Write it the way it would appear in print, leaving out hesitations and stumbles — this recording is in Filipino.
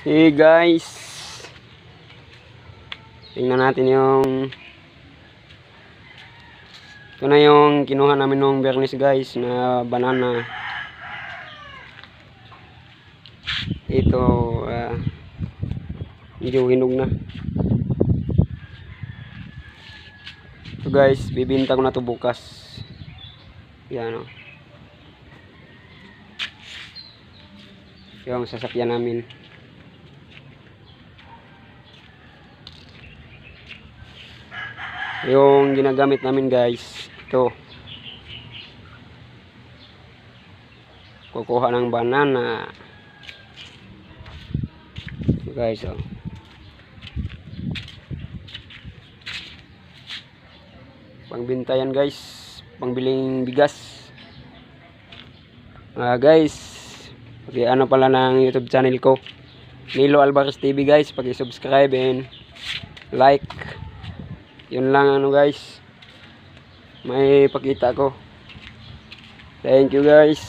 Hey guys, tingnan natin ito na yung kinuha namin nung Bernis guys na banana. Ito medyo hinog na. So guys, bibinta ko na to bukas. Yan o, yung sasakyan namin. Yung ginagamit namin guys, ito, kukuha ng banana. So guys, oh, pangbenta yan guys, pangbiling bigas. Guys, ano pala ng YouTube channel ko, Nilo Alvarez TV guys, paki-subscribe and like. Yun lang guys, may pakita ko. Thank you guys.